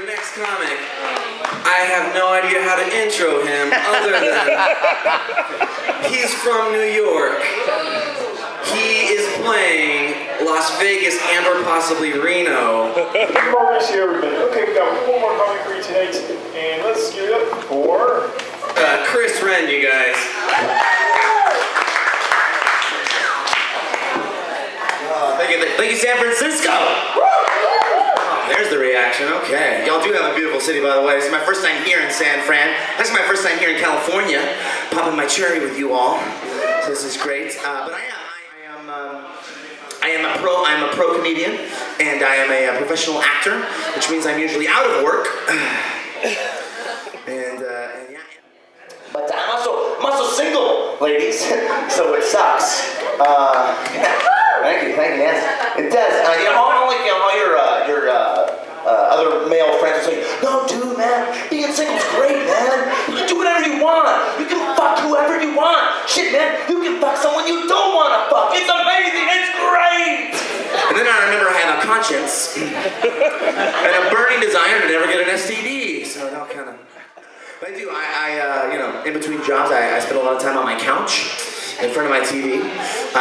our next comic, I have no idea how to intro him other than he's from New York. He is playing Las Vegas and or possibly Reno. Mauricio, everybody. Okay, we got one more comic for you tonight, and let's give it up for Wren, you guys. Thank you, San Francisco. There's the reaction. Okay, y'all do have a beautiful city, by the way. This is my first time here in San Fran. This is my first time here in California, popping my cherry with you all. So this is great. But I'm a pro comedian, and I am a professional actor, which means I'm usually out of work. And yeah. But I'm also single, ladies, so it sucks. Thank you, Nancy. It does. All your other male friends are saying, no, dude, man, being single's great, man. You can do whatever you want. You can fuck whoever you want. Shit, man, you can fuck someone you don't want to fuck. It's amazing. It's great. And then I remember I have a conscience and a burning desire to never get an STD. So it all kind of. But I do. In between jobs, I spend a lot of time on my couch in front of my TV,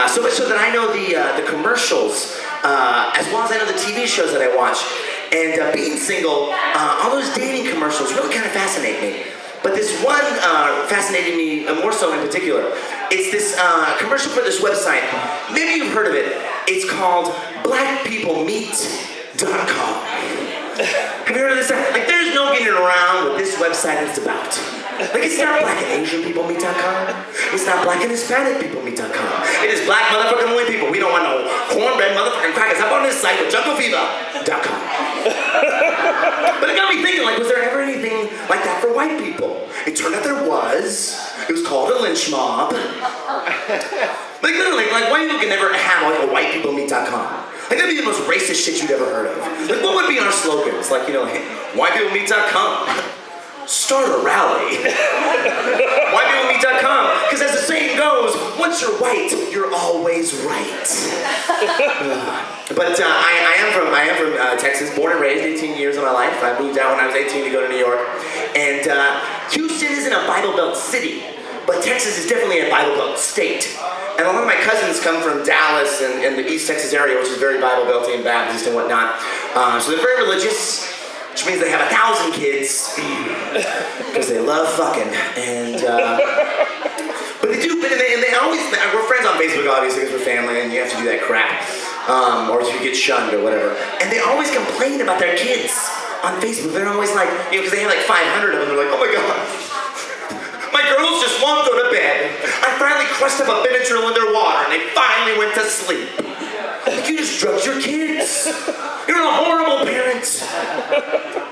so much so that I know the commercials as well as I know the TV shows that I watch. And being single, all those dating commercials really kind of fascinate me. But this one fascinated me more so in particular. It's this commercial for this website. Maybe you've heard of it. It's called blackpeoplemeet.com. Have you heard of this? Like, there's no getting around what this website is about. Like, it's not black and Asian people meet.com. It's not black and Hispanic people meet.com. It is black motherfucking only people. We don't want no cornbread motherfucking crackers up on this site with junglefever.com. But it got me thinking, like, was there ever anything like that for white people? It turned out there was. It was called a lynch mob. Like, literally, like, white people can never have, like, a whitepeoplemeet.com. Like, that'd be the most racist shit you'd ever heard of. Like, what would be our slogans? Like, whitepeoplemeet.com. Start a rally. Whitepeoplemeet.com. Because as the saying goes, once you're white, you're always right. But I am from Texas, born and raised, 18 years of my life. I moved out when I was 18 to go to New York. And Houston isn't a Bible Belt city, but Texas is definitely a Bible Belt state. And a lot of my cousins come from Dallas and the East Texas area, which is very Bible Belty and Baptist and whatnot. So they're very religious, which means they have 1,000 kids because they love fucking. And but they do. And they always. We're friends on Facebook, obviously, because we're family, and you have to do that crap, or you get shunned or whatever. And they always complain about their kids on Facebook. They're always like, because they have like 500 of them. They're like, oh my god. My girls just won't go to bed. I finally crushed up a Benadryl in their water and they finally went to sleep. Like, you just drugged your kids. You're a horrible parent.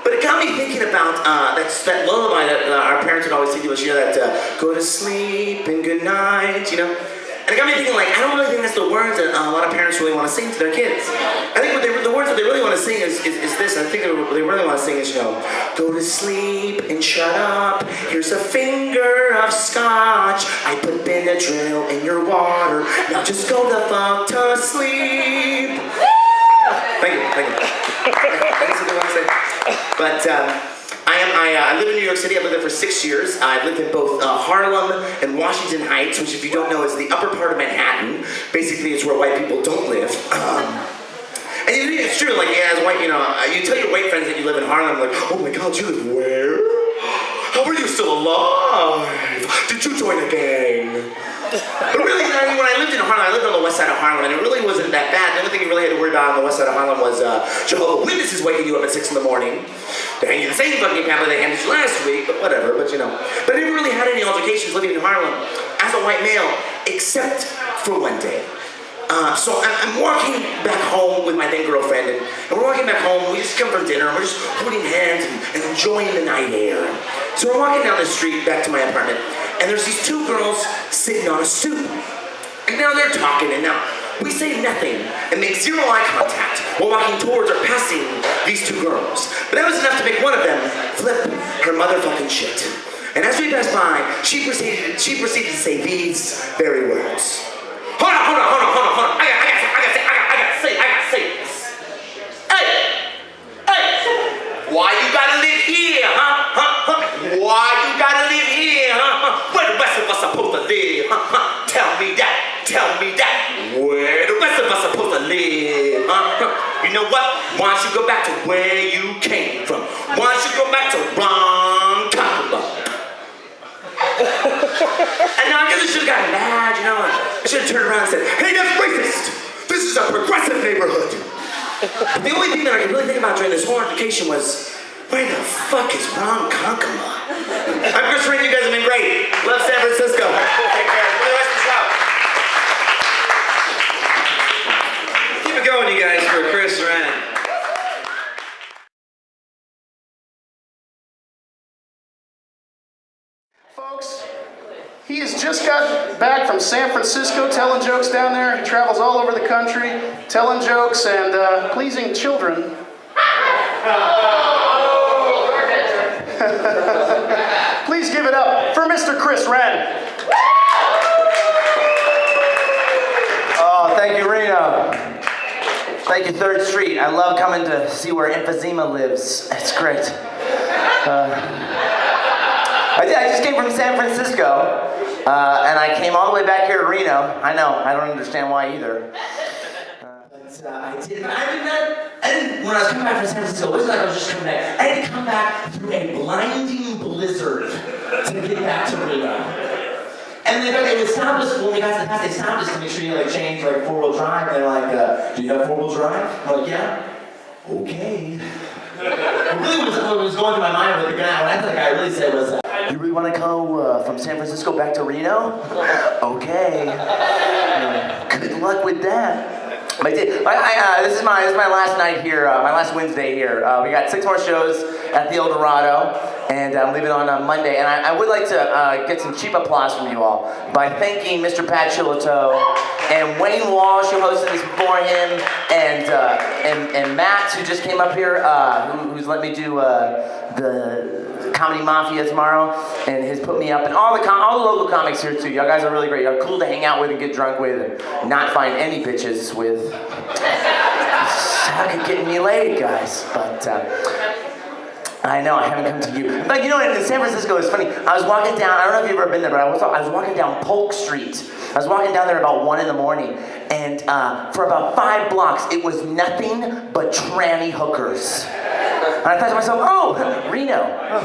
But it got me thinking about that lullaby that our parents would always sing to us, that go to sleep and good night, And it got me thinking, like, I don't really think that's the words that a lot of parents really want to sing to their kids. I think the words that they really want to sing is this. I think what they really want to sing is, go to sleep and shut up. Here's a finger of scotch. I put Benadryl in your water. Now just go the fuck to sleep. Thank you. That's what I want to say. But, I live in New York City. I've lived there for 6 years. I've lived in both Harlem and Washington Heights, which, if you don't know, is the upper part of Manhattan. Basically, it's where white people don't live. And it's true, like, as white, you tell your white friends that you live in Harlem, like, oh my god, you live where? How are you still alive? Did you join a gang? But really, when I lived in Harlem, I lived on the west side of Harlem, and it really wasn't that bad. The only thing you really had to worry about on the west side of Harlem was Jehovah's Witnesses waking you up at 6 in the morning. They hand you the same fucking pamphlet they handed you last week, but whatever, But I never really had any altercations living in Harlem as a white male, except for one day. So I'm walking back home with my then girlfriend, and we're walking back home. We just come from dinner, and we're just holding hands and enjoying the night air. So we're walking down the street back to my apartment, and there's these two girls sitting on a stoop. And now they're talking, and now we say nothing and make zero eye contact while walking towards or passing these two girls. But that was enough to make one of them flip her motherfucking shit. And as we passed by, she proceeded to say these very words. Hold on. I gotta say this. Hey! Why you gotta Where the rest of us supposed to live, huh? You know what? Why don't you go back to where you came from? Why don't you go back to Ron Cockabah? And now I guess I should have gotten mad, you know? I should have turned around and said, hey, that's racist! This is a progressive neighborhood! But the only thing that I could really think about during this whole altercation was, where the fuck is Ron Cockabah? I'm Chris Wren, you guys have been great. Love San Francisco. Take care. Enjoy the rest of the show. Keep it going, you guys, for Chris Wren. Folks, he has just got back from San Francisco telling jokes down there. He travels all over the country telling jokes and pleasing children. Please give it up for Mr. Chris Wren. Oh, thank you, Reno. Thank you, 3rd Street. I love coming to see where emphysema lives. It's great. I just came from San Francisco, and I came all the way back here to Reno. I know, I don't understand why either. When I was coming back from San Francisco, it wasn't like I was just coming back. I had to come back through a blinding blizzard to get back to Reno. And they would stop us when we got to the pass. They stopped us to make sure you change 4-wheel drive. And they're like, "Do you have 4-wheel drive?" I'm like, "Yeah." Okay. Really, what was going through my mind with the guy, what I thought the guy really said was, "You really want to go from San Francisco back to Reno?" Okay. Good luck with that. But this is my last night here, my last Wednesday here. We got 6 more shows at the El Dorado, and I'm leaving on Monday. And I would like to get some cheap applause from you all by thanking Mr. Pat Chilato and Wayne Walsh, who hosted this before him, and Matt, who just came up here, who's let me do the Comedy Mafia tomorrow, and has put me up, and all the local comics here too. Y'all guys are really great. Y'all cool to hang out with and get drunk with, and not find any bitches with. Suck at getting me laid, guys. But I know I haven't come to you. But you know what? In San Francisco, it's funny. I was walking down. I don't know if you've ever been there, but I was walking down Polk Street. I was walking down there about 1 a.m, and for about 5 blocks, it was nothing but tranny hookers. And I thought to myself, oh, Reno. Oh.